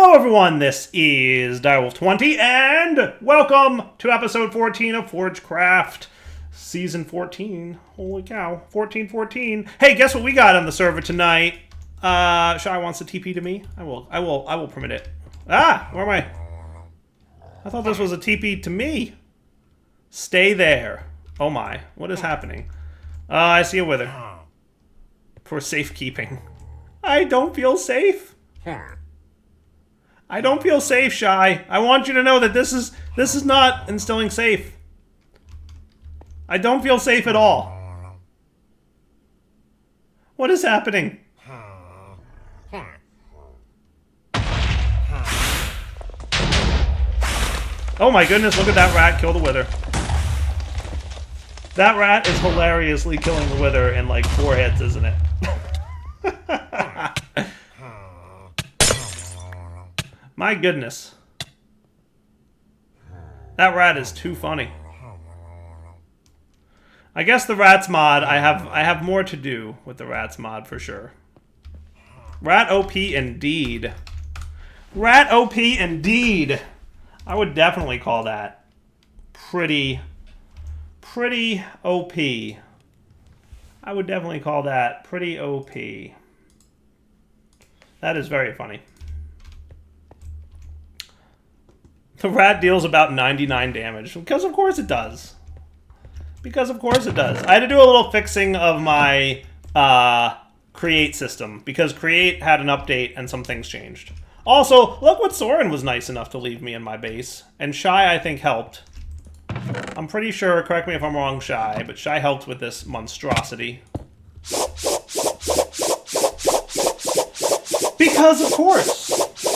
Hello everyone, this is Direwolf20, and welcome to episode 14 of Forgecraft, season 14. Holy cow, 14. Hey, guess what we got on the server tonight? Shai wants to TP to me. I will permit it. Ah, where am I? I thought this was a TP to me. Stay there. Oh my, what is happening? I see a wither. For safekeeping. I don't feel safe. I don't feel safe, Shai. I want you to know that this is not instilling safe. I don't feel safe at all. What is happening? Oh my goodness, look at that rat kill the wither. That rat is hilariously killing the wither in like 4 hits, isn't it? My goodness. That rat is too funny. I guess the rats mod, I have more to do with the rats mod for sure. Rat OP indeed. Rat OP indeed. I would definitely call that pretty OP. I would definitely call that pretty OP. That is very funny. The rat deals about 99 damage. Because of course it does. Because of course it does. I had to do a little fixing of my create system. Because create had an update and some things changed. Also, look what Soren was nice enough to leave me in my base. And Shai, I think, helped. I'm pretty sure, correct me if I'm wrong, Shai, but Shai helped with this monstrosity. Because of course.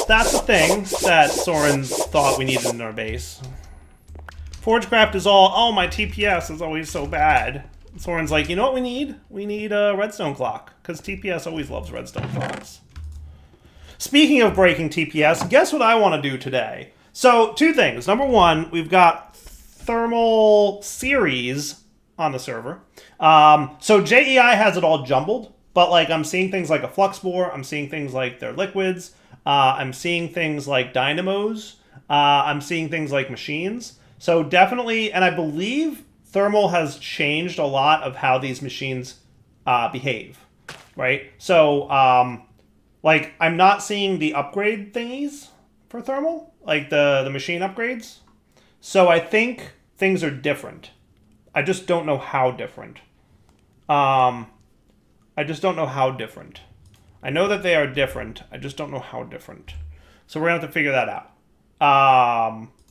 That's the thing that Soren thought we needed in our base. Forgecraft is all, oh, my TPS is always so bad. Soren's like, you know what we need? We need a redstone clock, because TPS always loves redstone clocks. Speaking of breaking TPS, guess what I want to do today? So, 2 things. Number 1, we've got thermal series on the server. So JEI has it all jumbled, but like I'm seeing things like a flux bore, I'm seeing things like their liquids, I'm seeing things like dynamos. I'm seeing things like machines. So definitely, and I believe thermal has changed a lot of how these machines behave, right? So, like, I'm not seeing the upgrade thingies for thermal, like the machine upgrades. So I think things are different. I just don't know how different. I just don't know how different. I know that they are different. I just don't know how different. So we're going to have to figure that out.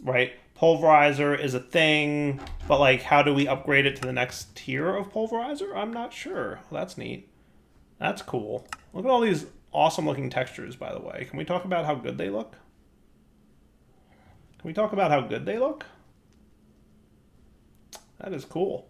Right? Pulverizer is a thing, but like how do we upgrade it to the next tier of pulverizer? I'm not sure. That's neat. That's cool. Look at all these awesome looking textures, by the way. Can we talk about how good they look? Can we talk about how good they look? That is cool.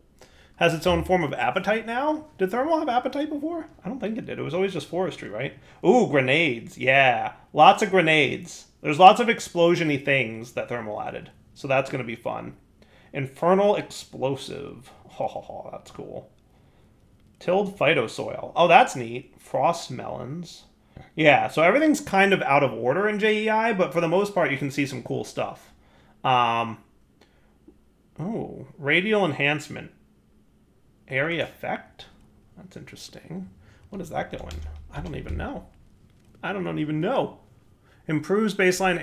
Has its own form of appetite now? Did thermal have appetite before? I don't think it did. It was always just forestry, right? Ooh, grenades. Yeah. Lots of grenades. There's lots of explosion-y things that thermal added. So that's going to be fun. Infernal explosive. Oh, that's cool. Tilled phytosoil. Oh, that's neat. Frost melons. Yeah, so everything's kind of out of order in JEI, but for the most part, you can see some cool stuff. Oh, radial enhancement. Area effect? That's interesting. What is that going? I don't even know. I don't even know. Improves baseline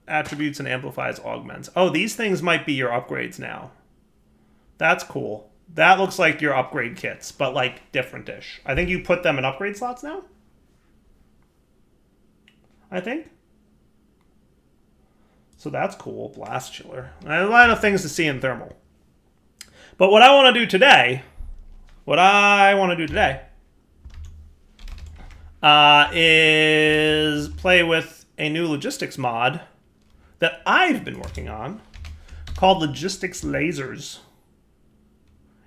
attributes and amplifies augments. Oh, these things might be your upgrades now. That's cool. That looks like your upgrade kits, but like different-ish. I think you put them in upgrade slots now? I think. So that's cool. Blast chiller. A lot of things to see in thermal. But what I want to do today, is play with a new logistics mod that I've been working on called Logistics Lasers.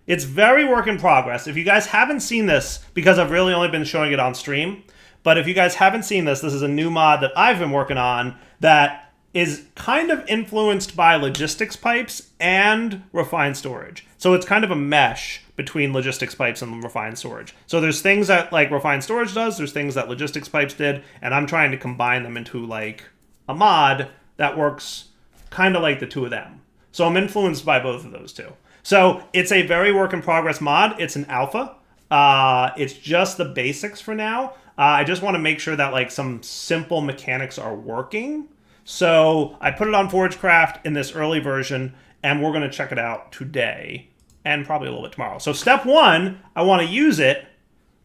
It's very work in progress. If you guys haven't seen this, because I've really only been showing it on stream, but if you guys haven't seen this, this is a new mod that I've been working on that is kind of influenced by logistics pipes and refined storage. So it's kind of a mesh between logistics pipes and refined storage. So there's things that like refined storage does, there's things that logistics pipes did, and I'm trying to combine them into like a mod that works kind of like the two of them. So I'm influenced by both of those two. So it's a very work in progress mod. It's an alpha. It's just the basics for now. I just want to make sure that like some simple mechanics are working. So I put it on Forgecraft in this early version, and we're going to check it out today and probably a little bit tomorrow. So step one, I want to use it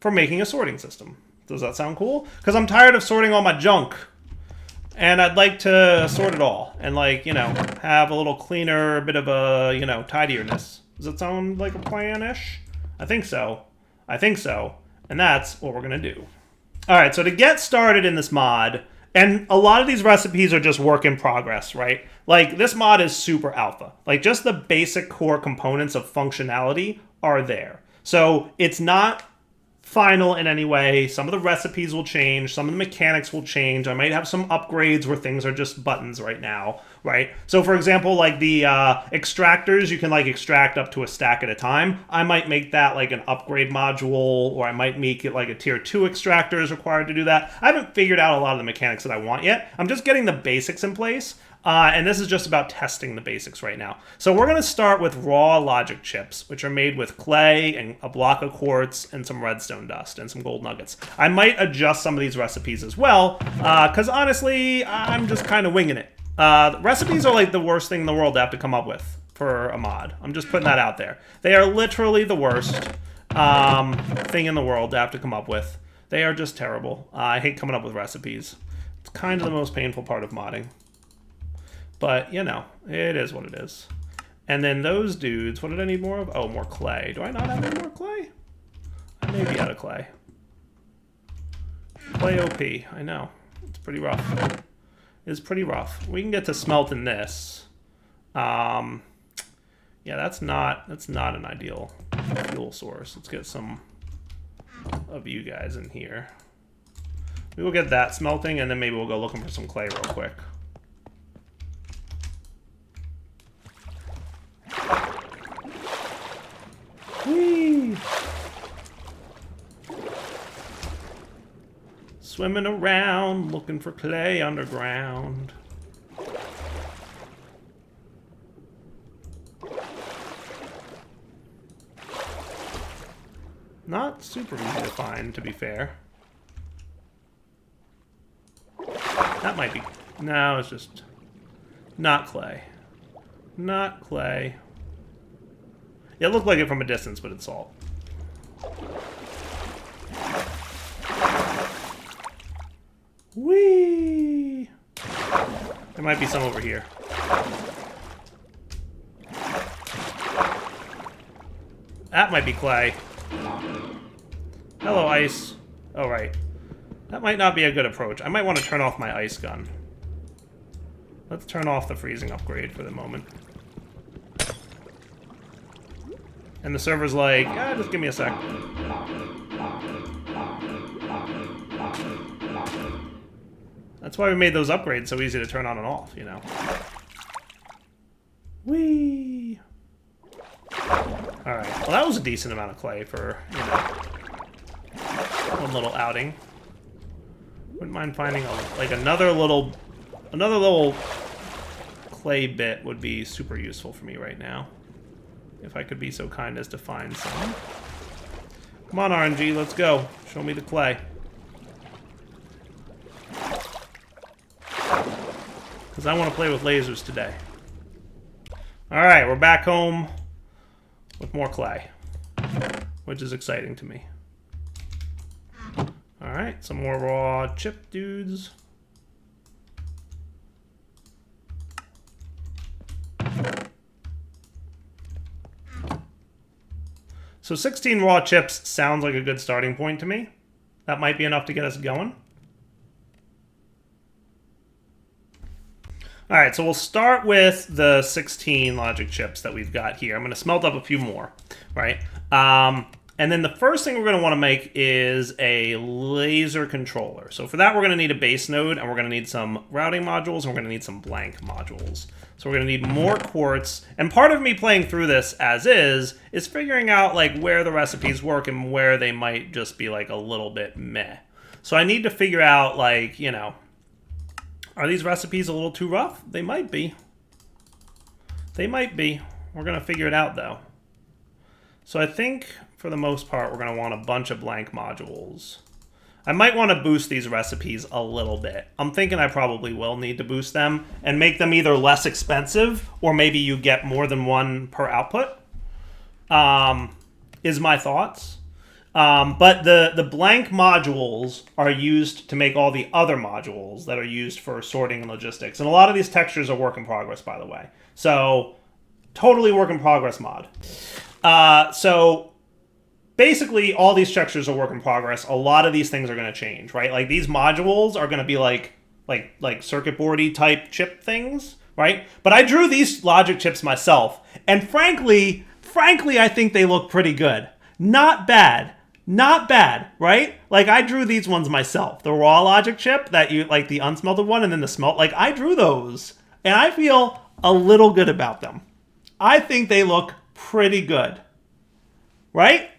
for making a sorting system. Does that sound cool? Because I'm tired of sorting all my junk. And I'd like to sort it all and, like, you know, have a little cleaner, bit of a, you know, tidierness. Does it sound like a plan-ish? I think so. I think so. And that's what we're going to do. All right, so to get started in this mod, and a lot of these recipes are just work in progress, right? Like, this mod is super alpha. Like, just the basic core components of functionality are there. So it's not final in any way. Some of the recipes will change. Some of the mechanics will change. I might have some upgrades where things are just buttons right now, right? So for example, like the extractors, you can like extract up to a stack at a time. I might make that like an upgrade module, or I might make it like a tier 2 extractor is required to do that. I haven't figured out a lot of the mechanics that I want yet. I'm just getting the basics in place. And this is just about testing the basics right now. So we're going to start with raw logic chips, which are made with clay and a block of quartz and some redstone dust and some gold nuggets. I might adjust some of these recipes as well, because honestly, I'm just kind of winging it. Recipes are like the worst thing in the world to have to come up with for a mod. I'm just putting that out there. They are literally the worst thing in the world to have to come up with. They are just terrible. I hate coming up with recipes. It's kind of the most painful part of modding. But, you know, it is what it is. And then those dudes, what did I need more of? Oh, more clay. Do I not have any more clay? I may be out of clay. Clay OP, I know. It's pretty rough. It's pretty rough. We can get to smelting this. Yeah, that's not an ideal fuel source. Let's get some of you guys in here. We will get that smelting, and then maybe we'll go looking for some clay real quick. Whee! Swimming around, looking for clay underground. Not super easy to find, to be fair. That might be... No, it's just... Not clay. Not clay. It looked like it from a distance, but it's salt. Whee! There might be some over here. That might be clay. Hello, ice. Oh, right. That might not be a good approach. I might want to turn off my ice gun. Let's turn off the freezing upgrade for the moment. And the server's like, yeah, just give me a sec. That's why we made those upgrades so easy to turn on and off, you know. Whee! Alright, well that was a decent amount of clay for, you know, one little outing. Wouldn't mind finding another little clay bit would be super useful for me right now. If I could be so kind as to find some. Come on, RNG, let's go. Show me the clay. Because I want to play with lasers today. Alright, we're back home with more clay. Which is exciting to me. Alright, some more raw chip dudes. So 16 raw chips sounds like a good starting point to me. That might be enough to get us going. All right, so we'll start with the 16 logic chips that we've got here. I'm going to smelt up a few more, right? And then the first thing we're going to want to make is a laser controller. So for that, we're going to need a base node, and we're going to need some routing modules, and we're going to need some blank modules. So we're going to need more quartz. And part of me playing through this as is figuring out like where the recipes work and where they might just be like a little bit meh. So I need to figure out like, you know, are these recipes a little too rough? They might be. They might be. We're going to figure it out though. So I think for the most part, we're going to want a bunch of blank modules. I might want to boost these recipes a little bit. I'm thinking I probably will need to boost them and make them either less expensive or maybe you get more than one per output, is my thoughts. But the blank modules are used to make all the other modules that are used for sorting and logistics. And a lot of these textures are work in progress, by the way. So totally work in progress mod. So basically, all these textures are work in progress. A lot of these things are going to change, right? Like these modules are going to be like circuit boardy type chip things, right? But I drew these logic chips myself, and frankly, I think they look pretty good. Not bad, right? Like I drew these ones myself. The raw logic chip that you like, the unsmelted one, and then the smelt. Like I drew those, and I feel a little good about them. I think they look pretty good, right?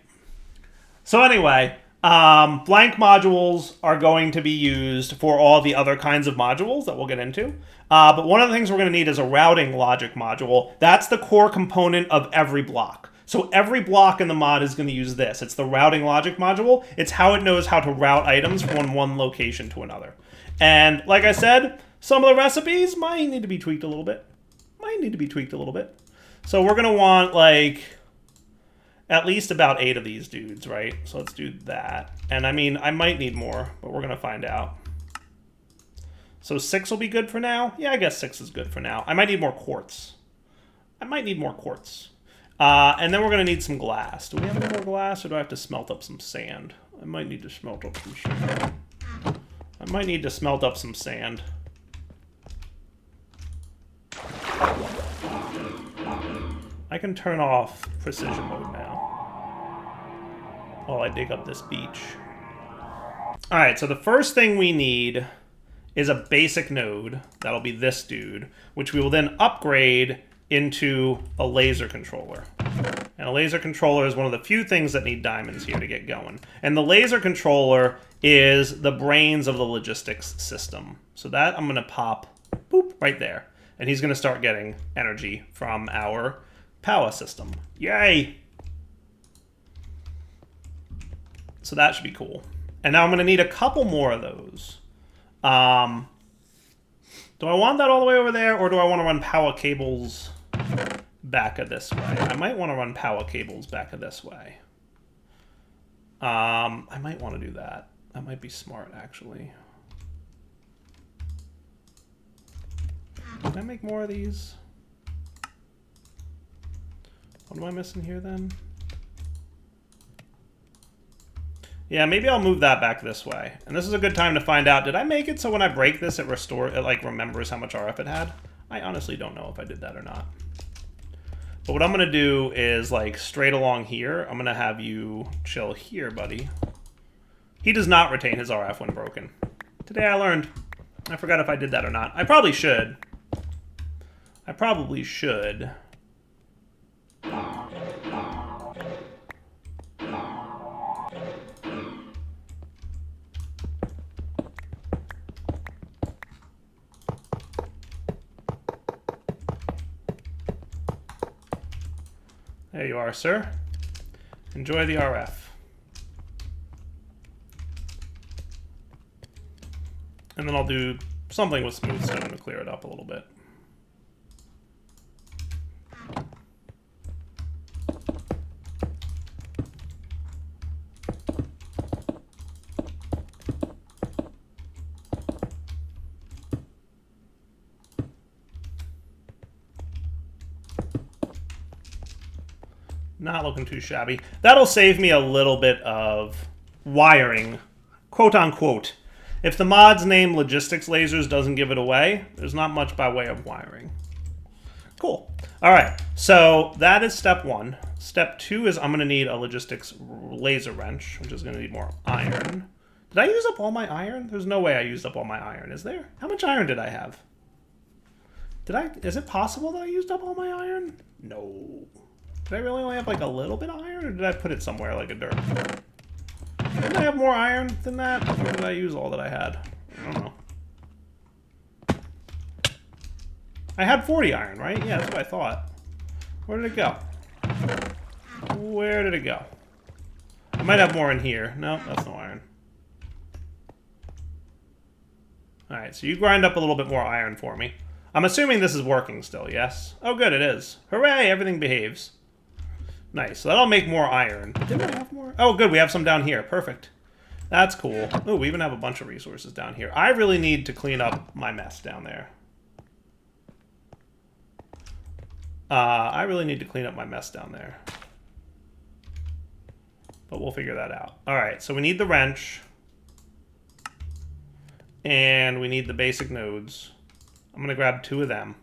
So anyway, blank modules are going to be used for all the other kinds of modules that we'll get into. But one of the things we're going to need is a routing logic module. That's the core component of every block. So every block in the mod is going to use this. It's the routing logic module. It's how it knows how to route items from one location to another. And like I said, some of the recipes might need to be tweaked a little bit. So we're going to want like at least about 8 of these dudes, right? So let's do that. And I mean, I might need more, but we're going to find out. So 6 will be good for now? Yeah, I guess 6 is good for now. I might need more quartz. And then we're going to need some glass. Do we have any more glass, or do I have to smelt up some sand? I might need to smelt up some sand. I can turn off precision mode now while I dig up this beach. All right, so the first thing we need is a basic node. That'll be this dude, which we will then upgrade into a laser controller. And a laser controller is one of the few things that need diamonds here to get going. And the laser controller is the brains of the logistics system. So that I'm going to pop, boop, right there. And he's going to start getting energy from our power system. Yay! So that should be cool. And now I'm going to need a couple more of those. Do I want that all the way over there, or do I want to run power cables back of this way? I might want to run power cables back of this way. I might want to do that. That might be smart, actually. Can I make more of these? What am I missing here, then? Yeah, maybe I'll move that back this way. And this is a good time to find out, did I make it so when I break this, it like remembers how much RF it had? I honestly don't know if I did that or not. But what I'm going to do is, like, straight along here, I'm going to have you chill here, buddy. He does not retain his RF when broken. Today I learned. I forgot if I did that or not. I probably should. There you are, sir. Enjoy the RF. And then I'll do something with smooth stone to clear it up a little bit. Not looking too shabby. That'll save me a little bit of wiring, quote unquote. If the mod's name Logistics Lasers doesn't give it away, there's not much by way of wiring. Cool. All right, so that is step 1. Step 2 is I'm going to need a logistics laser wrench, which is going to need more iron. Did I use up all my iron? There's no way I used up all my iron, is there? How much iron did I have? Is it possible that I used up all my iron? No. Did I really only have like a little bit of iron, or did I put it somewhere like a dirt? Didn't I have more iron than that? Or did I use all that I had? I don't know. I had 40 iron, right? Yeah, that's what I thought. Where did it go? Where did it go? I might have more in here. No, that's no iron. Alright, so you grind up a little bit more iron for me. I'm assuming this is working still, yes? Oh good, it is. Hooray, everything behaves. Nice, so that'll make more iron. Didn't I have more? Oh good, we have some down here. Perfect. That's cool. Oh, we even have a bunch of resources down here. I really need to clean up my mess down there. I really need to clean up my mess down there. But we'll figure that out. Alright, so we need the wrench. And we need the basic nodes. I'm going to grab 2 of them.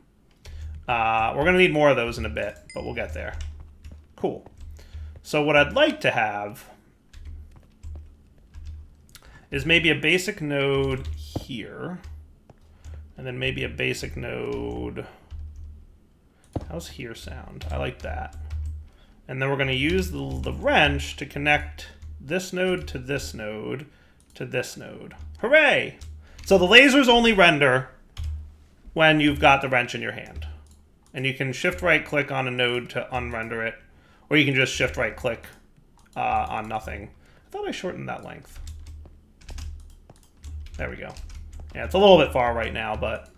We're going to need more of those in a bit, but we'll get there. Cool. So what I'd like to have is maybe a basic node here. And then maybe a basic node... How's here sound? I like that. And then we're going to use the wrench to connect this node to this node to this node. Hooray! So the lasers only render when you've got the wrench in your hand. And you can shift right click on a node to unrender it, or you can just shift right click on nothing. I thought I shortened that length. There we go. Yeah, it's a little bit far right now, but...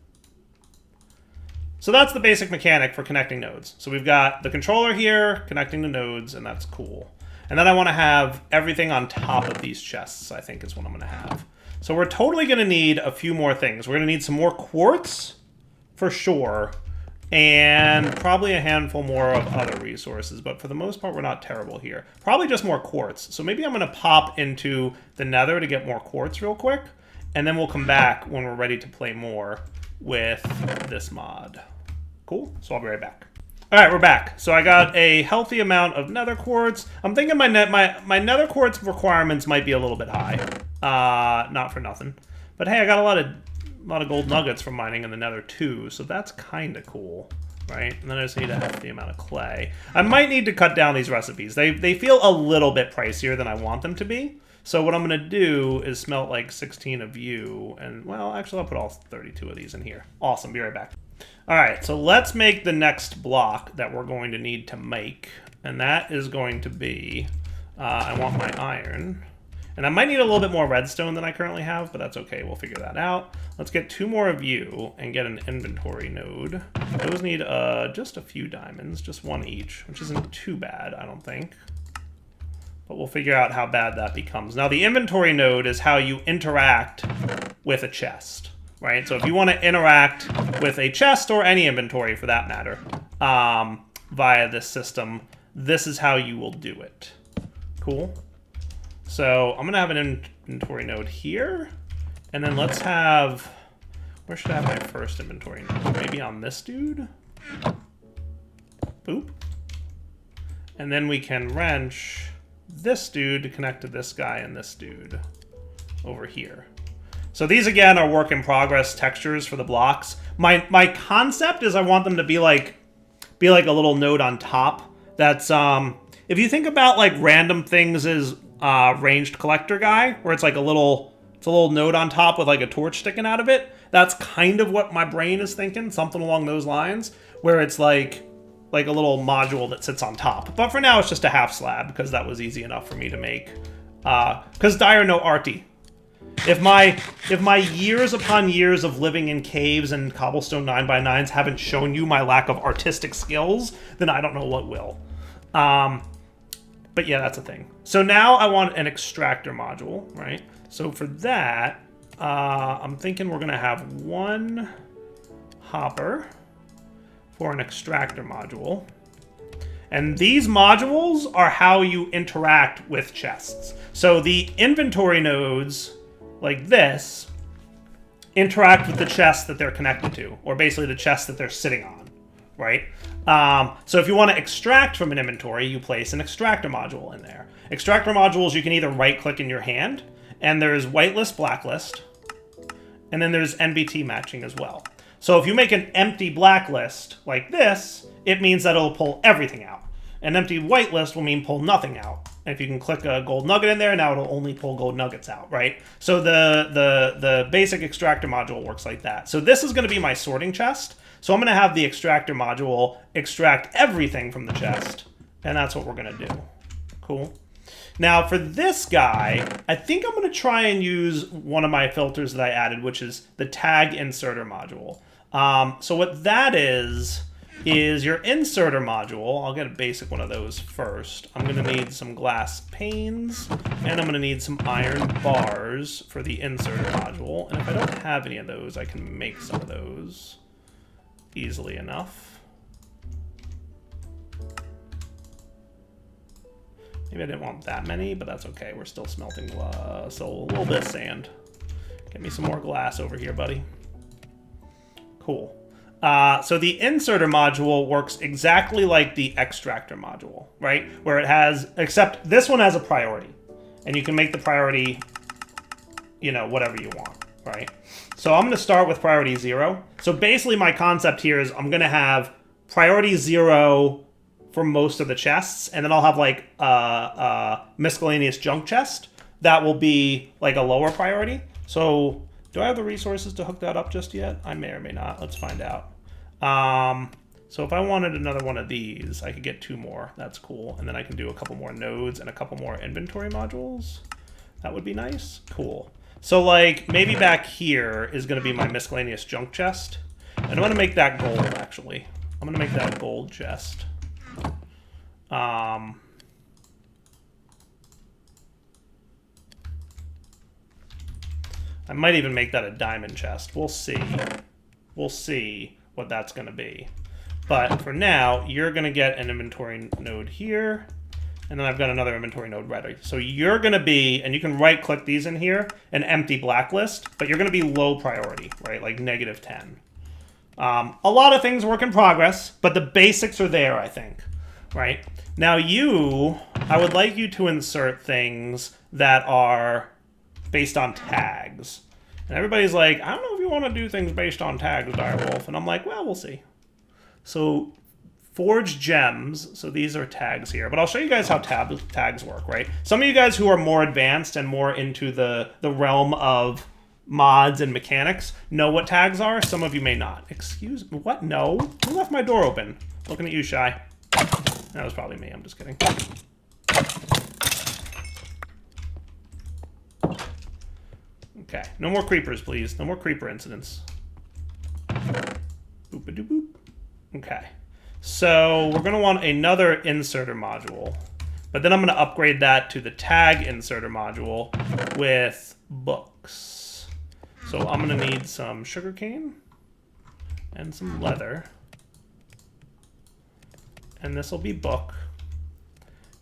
So that's the basic mechanic for connecting nodes. So we've got the controller here connecting the nodes, and that's cool. And then I want to have everything on top of these chests, I think is what I'm going to have. So we're totally going to need a few more things. We're going to need some more quartz, for sure, and probably a handful more of other resources. But for the most part, we're not terrible here. Probably just more quartz. So maybe I'm going to pop into the nether to get more quartz real quick, and then we'll come back when we're ready to play more with this mod. Cool, so I'll be right back. All right, we're back. So I got a healthy amount of nether quartz. I'm thinking my nether quartz requirements might be a little bit high. Not for nothing. But hey, I got a lot of gold nuggets from mining in the nether too, so that's kind of cool, right? And then I just need a healthy amount of clay. I might need to cut down these recipes. They feel a little bit pricier than I want them to be. So what I'm going to do is smelt like 16 of you, and well, actually I'll put all 32 of these in here. Awesome, be right back. All right, so let's make the next block that we're going to need to make, and that is going to be, I want my iron, and I might need a little bit more redstone than I currently have, but that's okay, we'll figure that out. Let's get 2 more of you and get an inventory node. Those need just a few diamonds, just 1 each, which isn't too bad, I don't think. But we'll figure out how bad that becomes. Now, the inventory node is how you interact with a chest, right? So if you want to interact with a chest or any inventory for that matter via this system, this is how you will do it. Cool. So I'm going to have an inventory node here. And then let's have... Where should I have my first inventory node? Maybe on this dude? Boop. And then we can wrench this dude to connect to this guy and this dude over here. So these again are work in progress textures for the blocks. My concept is I want them to be like a little node on top. That's if you think about like random things as ranged collector guy, where it's like a little node on top with like a torch sticking out of it. That's kind of what my brain is thinking, something along those lines, where it's like a little module that sits on top. But for now, it's just a half slab, because that was easy enough for me to make. Because dire no arty. If my years upon years of living in caves and cobblestone 9x9s haven't shown you my lack of artistic skills, then I don't know what will. But yeah, that's a thing. So now I want an extractor module, right? So for that, I'm thinking we're going to have 1 hopper for an extractor module. And these modules are how you interact with chests. So the inventory nodes, like this, interact with the chests that they're connected to, or basically the chests that they're sitting on, right? So if you want to extract from an inventory, you place an extractor module in there. Extractor modules, you can either right-click in your hand, and there's whitelist, blacklist, and then there's NBT matching as well. So if you make an empty blacklist like this, it means that it'll pull everything out. An empty whitelist will mean pull nothing out. And if you can click a gold nugget in there, now it'll only pull gold nuggets out, right? So the basic extractor module works like that. So this is going to be my sorting chest. So I'm going to have the extractor module extract everything from the chest, and that's what we're going to do. Cool. Now for this guy, I think I'm going to try and use one of my filters that I added, which is the tag inserter module. So what that is your inserter module. I'll get a basic one of those first. I'm going to need some glass panes, and I'm going to need some iron bars for the inserter module. And if I don't have any of those, I can make some of those easily enough. Maybe I didn't want that many, but that's okay. We're still smelting glass, so a little bit of sand. Get me some more glass over here, buddy. Cool. So the inserter module works exactly like the extractor module, right? Where it has, except this one has a priority. And you can make the priority, you know, whatever you want, right? So I'm going to start with priority 0. So basically my concept here is I'm going to have priority 0 for most of the chests, and then I'll have like a miscellaneous junk chest that will be like a lower priority. So do I have the resources to hook that up just yet? I may or may not. Let's find out. So if I wanted another one of these, I could get 2 more. That's cool. And then I can do a couple more nodes and a couple more inventory modules. That would be nice. Cool. So like maybe back here is going to be my miscellaneous junk chest. And I'm going to make that gold actually. I'm going to make that gold chest. I might even make that a diamond chest. We'll see. We'll see what that's going to be. But for now, you're going to get an inventory node here. And then I've got another inventory node ready. So you're going to be, and you can right-click these in here, an empty blacklist. But you're going to be low priority, right? Like -10. A lot of things work in progress, but the basics are there, I think. Right? Now I would like you to insert things that are based on tags. And everybody's like, I don't know if you want to do things based on tags, Direwolf. And I'm like, well, we'll see. So forge gems. So these are tags here. But I'll show you guys how tags work, right? Some of you guys who are more advanced and more into the realm of mods and mechanics know what tags are. Some of you may not. Excuse me. What? No. Who left my door open? Looking at you, Shy. That was probably me. I'm just kidding. Okay. No more creepers, please. No more creeper incidents. Boop-a-doop-boop. Okay. So we're going to want another inserter module. But then I'm going to upgrade that to the tag inserter module with books. So I'm going to need some sugarcane and some leather. And this will be book.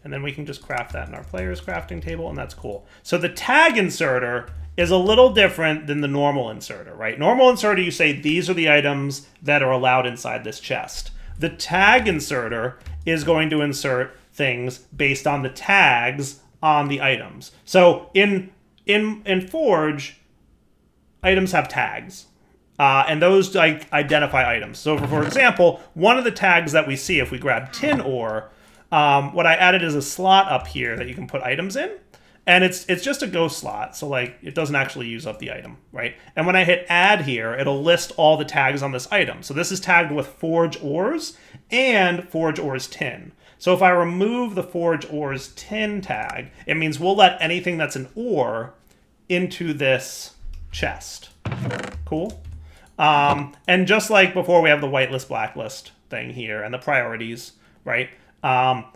And then we can just craft that in our player's crafting table, and that's cool. So the tag inserter is a little different than the normal inserter, right? Normal inserter, you say these are the items that are allowed inside this chest. The tag inserter is going to insert things based on the tags on the items. So in Forge, items have tags. And those identify items. So for example, one of the tags that we see if we grab tin ore, what I added is a slot up here that you can put items in. And it's just a go slot, so like it doesn't actually use up the item, right? And when I hit add here, it'll list all the tags on this item. So this is tagged with Forge Ores and Forge Ores Tin. So if I remove the Forge Ores Tin tag, it means we'll let anything that's an ore into this chest. Cool? And just like before, we have the whitelist, blacklist thing here and the priorities, right?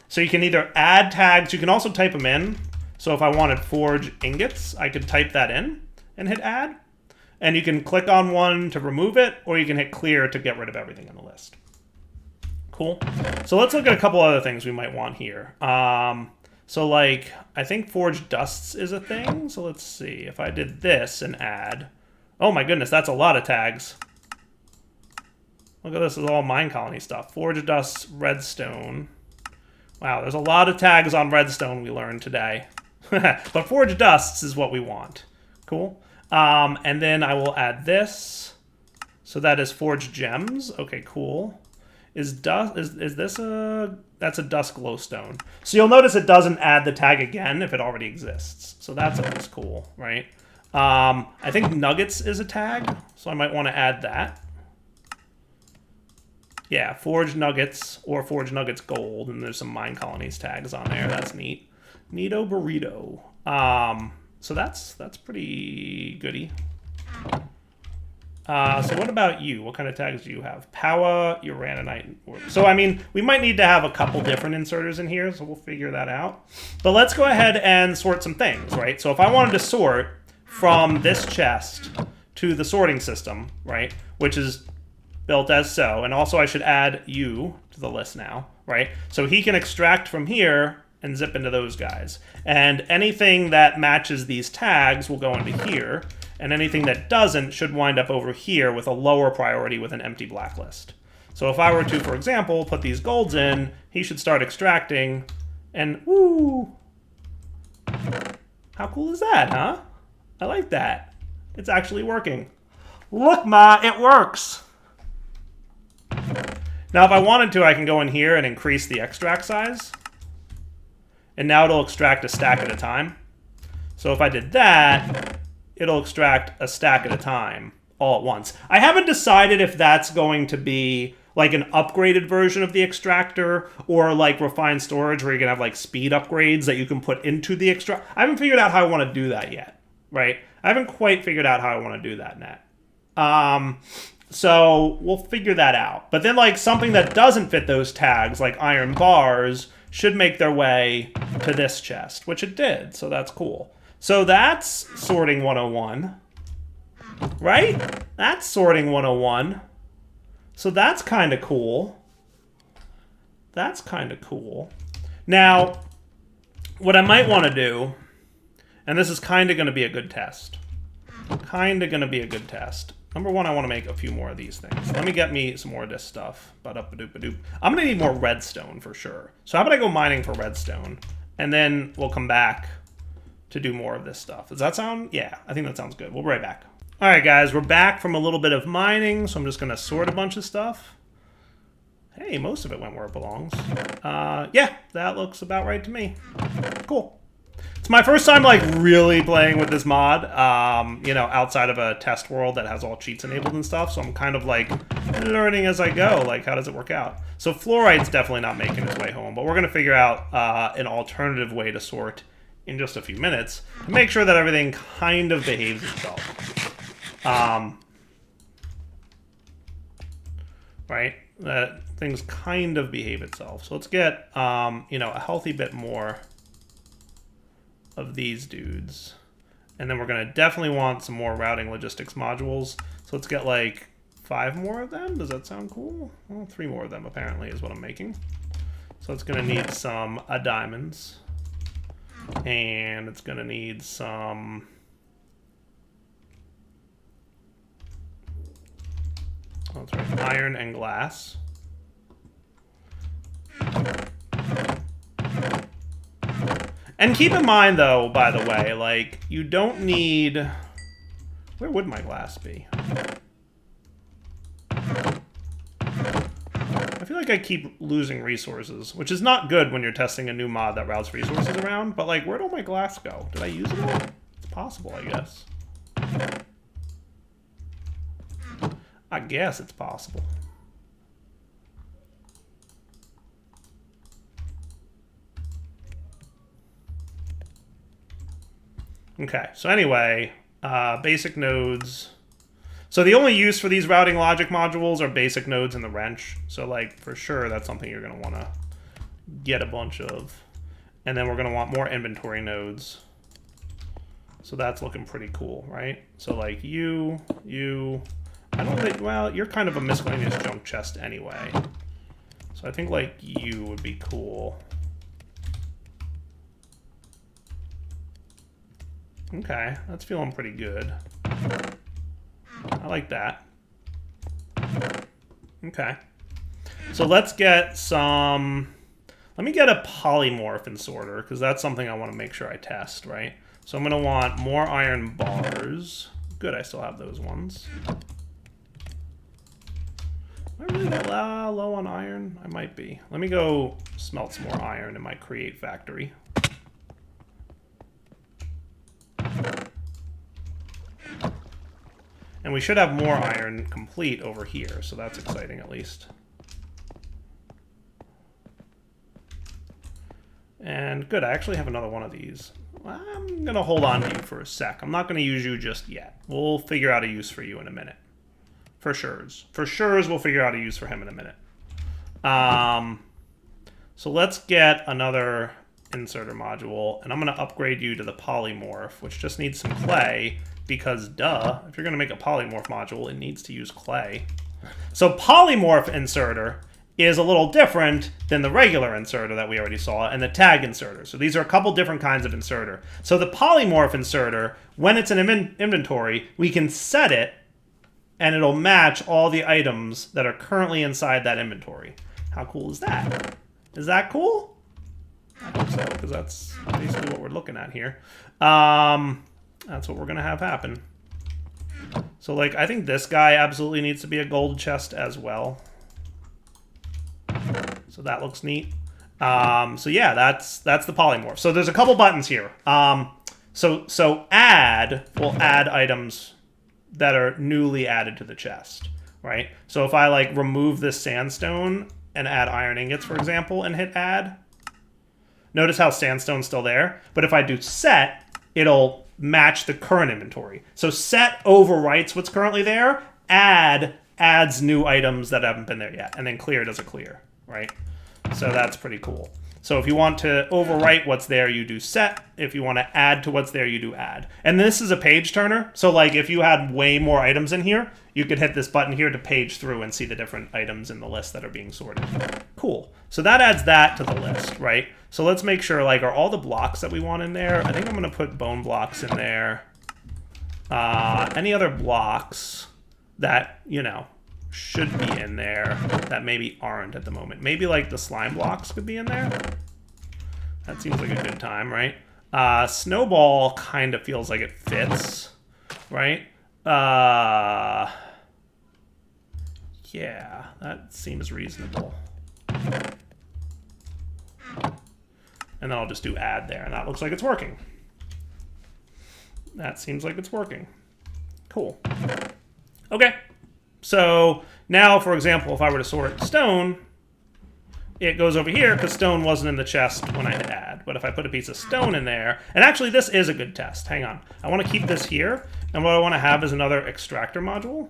So you can either add tags, you can also type them in. So if I wanted forge ingots, I could type that in and hit add. And you can click on one to remove it, or you can hit clear to get rid of everything in the list. Cool. So let's look at a couple other things we might want here. So like, I think forge dusts is a thing. So let's see if I did this and add. Oh my goodness, that's a lot of tags. Look at this, is all mine colony stuff. Forge dust, redstone. Wow, there's a lot of tags on redstone we learned today. But forge dusts is what we want. Cool. And then I will add this. So that is forged gems. Okay, cool. Is this a... That's a dust glowstone. So you'll notice it doesn't add the tag again if it already exists. So that's always cool, right? I think nuggets is a tag, so I might want to add that. Yeah, forged nuggets or forged nuggets gold, and there's some mine colonies tags on there. That's neat. Neato burrito. So that's pretty goody. So what about you? What kind of tags do you have? Power, uraninite. So, I mean, we might need to have a couple different inserters in here, so we'll figure that out. But let's go ahead and sort some things, right? So if I wanted to sort from this chest to the sorting system, right, which is built as so, and also I should add you to the list now, right? So he can extract from here and zip into those guys. And anything that matches these tags will go into here. And anything that doesn't should wind up over here with a lower priority with an empty blacklist. So if I were to, for example, put these golds in, he should start extracting, and woo! How cool is that, huh? I like that. It's actually working. Look, Ma, it works! Now, if I wanted to, I can go in here and increase the extract size. And now it'll extract a stack at a time. So if I did that, it'll extract a stack at a time, all at once. I haven't decided if that's going to be like an upgraded version of the extractor or like refined storage where you're going to have like speed upgrades that you can put into the extract. I haven't figured out how I want to do that yet, right? I haven't quite figured out how I want to do that yet. So we'll figure that out. But then like something that doesn't fit those tags, like iron bars, should make their way to this chest, which it did, so that's cool. So that's sorting 101, right? That's sorting 101. So that's kind of cool. That's kind of cool. Now, what I might want to do, and this is kind of going to be a good test. Kind of going to be a good test. Number one, I want to make a few more of these things. Let me get me some more of this stuff. Ba-doop-a-doop-a-doop. I'm going to need more redstone for sure. So how about I go mining for redstone? And then we'll come back to do more of this stuff. Does that sound? Yeah, I think that sounds good. We'll be right back. All right, guys, we're back from a little bit of mining, so I'm just going to sort a bunch of stuff. Hey, most of it went where it belongs. Yeah, that looks about right to me. Cool. It's my first time, like, really playing with this mod, you know, outside of a test world that has all cheats enabled and stuff, so I'm kind of, like, learning as I go, like, how does it work out? So fluorite's definitely not making its way home, but we're going to figure out an alternative way to sort in just a few minutes to make sure that everything kind of behaves itself. Right? That things kind of behave itself. So let's get, you know, a healthy bit more of these dudes. And then we're going to definitely want some more routing logistics modules. So let's get like 5 more of them. Does that sound cool? Well, 3 more of them apparently is what I'm making. So it's going to need some diamonds. And it's going to need some... Oh, that's right, iron and glass. And keep in mind, though, by the way, like, you don't need... Where would my glass be? I feel like I keep losing resources, which is not good when you're testing a new mod that routes resources around, but, like, where'd all my glass go? Did I use it all? It's possible, I guess. I guess it's possible. Okay, so anyway, basic nodes. So the only use for these routing logic modules are basic nodes and the wrench. So, like, for sure, that's something you're going to want to get a bunch of. And then we're going to want more inventory nodes. So that's looking pretty cool, right? So, like, you... I don't think... Well, you're kind of a miscellaneous junk chest anyway. So I think, like, you would be cool. Okay, that's feeling pretty good. I like that. Okay. So let's get some... Let me get a polymorph inserter, because that's something I want to make sure I test, right? So I'm going to want more iron bars. Good, I still have those ones. Am I really that low on iron? I might be. Let me go smelt some more iron in my create factory. And we should have more iron complete over here, so that's exciting at least. And good, I actually have another one of these. I'm going to hold on to you for a sec. I'm not going to use you just yet. We'll figure out a use for you in a minute. For sures. For sures, we'll figure out a use for him in a minute. So let's get another inserter module, and I'm going to upgrade you to the polymorph, which just needs some clay, because duh, if you're going to make a polymorph module, it needs to use clay. So polymorph inserter is a little different than the regular inserter that we already saw and the tag inserter. So these are a couple different kinds of inserter. So the polymorph inserter, when it's in inventory, we can set it and it'll match all the items that are currently inside that inventory. How cool is that? Is that cool? I hope so, because that's basically what we're looking at here. That's what we're going to have happen. So, like, I think this guy absolutely needs to be a gold chest as well. So that looks neat. So yeah, that's the polymorph. So there's a couple buttons here. So add will add items that are newly added to the chest, right? So if I like remove this sandstone and add iron ingots, for example, and hit add, notice how sandstone's still there. But if I do set, it'll match the current inventory. So set overwrites what's currently there. Add adds new items that haven't been there yet, and then clear does a clear, right? So that's pretty cool. So if you want to overwrite what's there, you do set. If you want to add to what's there, you do add. And this is a page turner. So like if you had way more items in here, you could hit this button here to page through and see the different items in the list that are being sorted. Cool. So that adds that to the list, right? So let's make sure, like, are all the blocks that we want in there? I think I'm going to put bone blocks in there. Any other blocks that, you know, should be in there that maybe aren't at the moment. Maybe like the slime blocks could be in there. That seems like a good time, right? Snowball kind of feels like it fits, right? Yeah, that seems reasonable. And then I'll just do add there, and that looks like it's working. That seems like it's working. Cool. Okay. So now, for example, if I were to sort stone, it goes over here because stone wasn't in the chest when I hit add. But if I put a piece of stone in there, and actually this is a good test. Hang on. I want to keep this here, and what I want to have is another extractor module.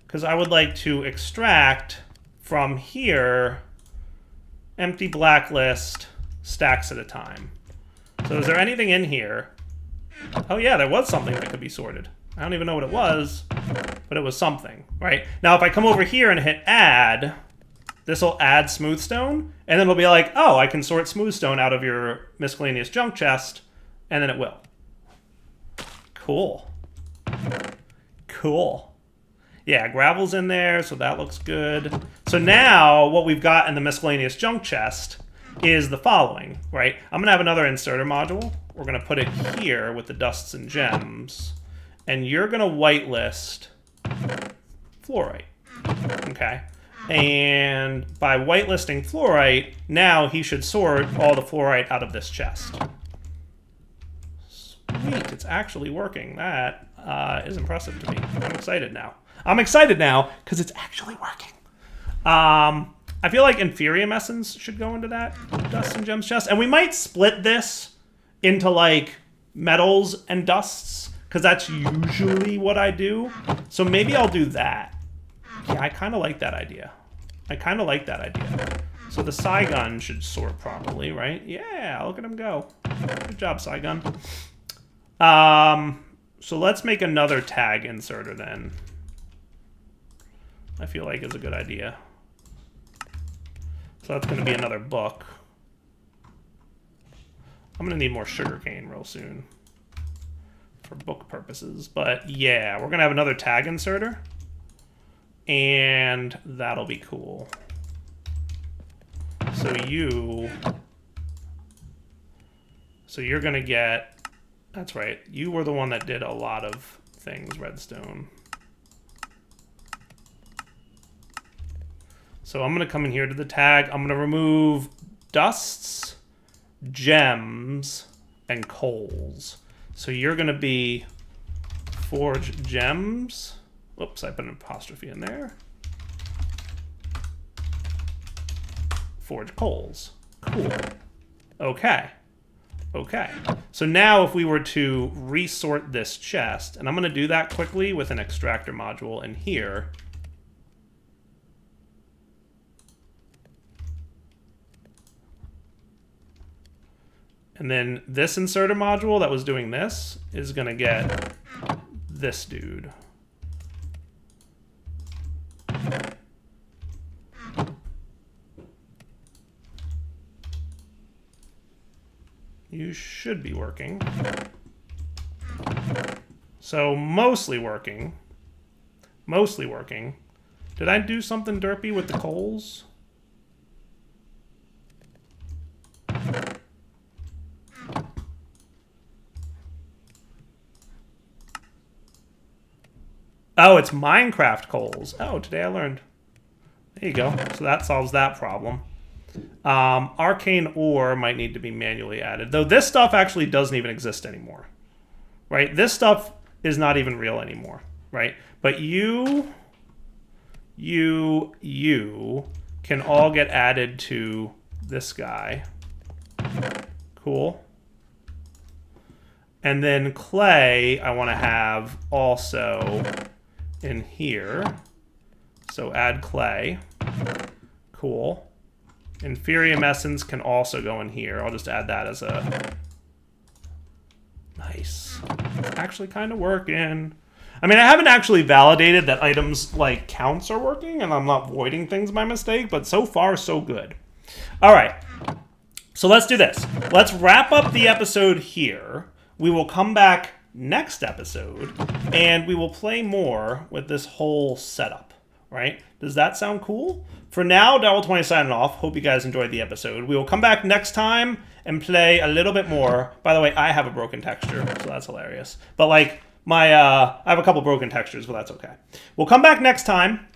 Because I would like to extract from here empty blacklist stacks at a time. So is there anything in here? Oh yeah, there was something that could be sorted. I don't even know what it was, but it was something, right? Now, if I come over here and hit add, this will add smooth stone, and then it'll be like, oh, I can sort smooth stone out of your miscellaneous junk chest, and then it will. Cool. Cool. Yeah, gravel's in there, so that looks good. So now, what we've got in the miscellaneous junk chest is the following, right? I'm going to have another inserter module. We're going to put it here with the dusts and gems. And you're going to whitelist fluorite, okay? And by whitelisting fluorite, now he should sort all the fluorite out of this chest. Sweet, it's actually working. That is impressive to me. I'm excited now. I'm excited now because it's actually working. I feel like Inferium Essence should go into that Dust and Gems chest. And we might split this into, like, metals and dusts, because that's usually what I do. So maybe I'll do that. Yeah, I kind of like that idea. I kind of like that idea. So the Saigon should sort properly, right? Yeah, look at him go. Good job, Saigon. So let's make another tag inserter then. I feel like is a good idea. So that's going to be another book. I'm going to need more sugarcane real soon for book purposes. But yeah, we're going to have another tag inserter. And that'll be cool. So you're gonna get, that's right, you were the one that did a lot of things, redstone. So I'm gonna come in here to the tag, I'm gonna remove dusts, gems, and coals. So you're gonna be forge gems. Whoops, I put an apostrophe in there. Forge coals. Cool. Okay. Okay. So now if we were to resort this chest, and I'm going to do that quickly with an extractor module in here. And then this inserter module that was doing this is going to get this dude. You should be working. So mostly working. Mostly working. Did I do something derpy with the coals? Oh, it's Minecraft coals. Oh, today I learned. There you go. So that solves that problem. Arcane ore might need to be manually added, though this stuff actually doesn't even exist anymore, right? This stuff is not even real anymore, right? But you can all get added to this guy. Cool. And then clay I want to have also in here. So add clay. Cool. Inferium essence can also go in here. I'll just add that as a... Nice. It's actually kind of working. I mean, I haven't actually validated that items like counts are working and I'm not voiding things by mistake, but so far, so good. All right. So let's do this. Let's wrap up the episode here. We will come back next episode and we will play more with this whole setup, right? Does that sound cool? For now, Devil20 signing off. Hope you guys enjoyed the episode. We will come back next time and play a little bit more. By the way, I have a broken texture, so that's hilarious. But like I have a couple broken textures, but that's okay. We'll come back next time,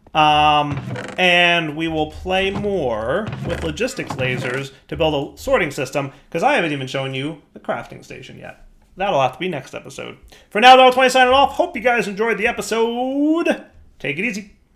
and we will play more with logistics lasers to build a sorting system, because I haven't even shown you the crafting station yet. That'll have to be next episode. For now, Devil20 signing off. Hope you guys enjoyed the episode. Take it easy.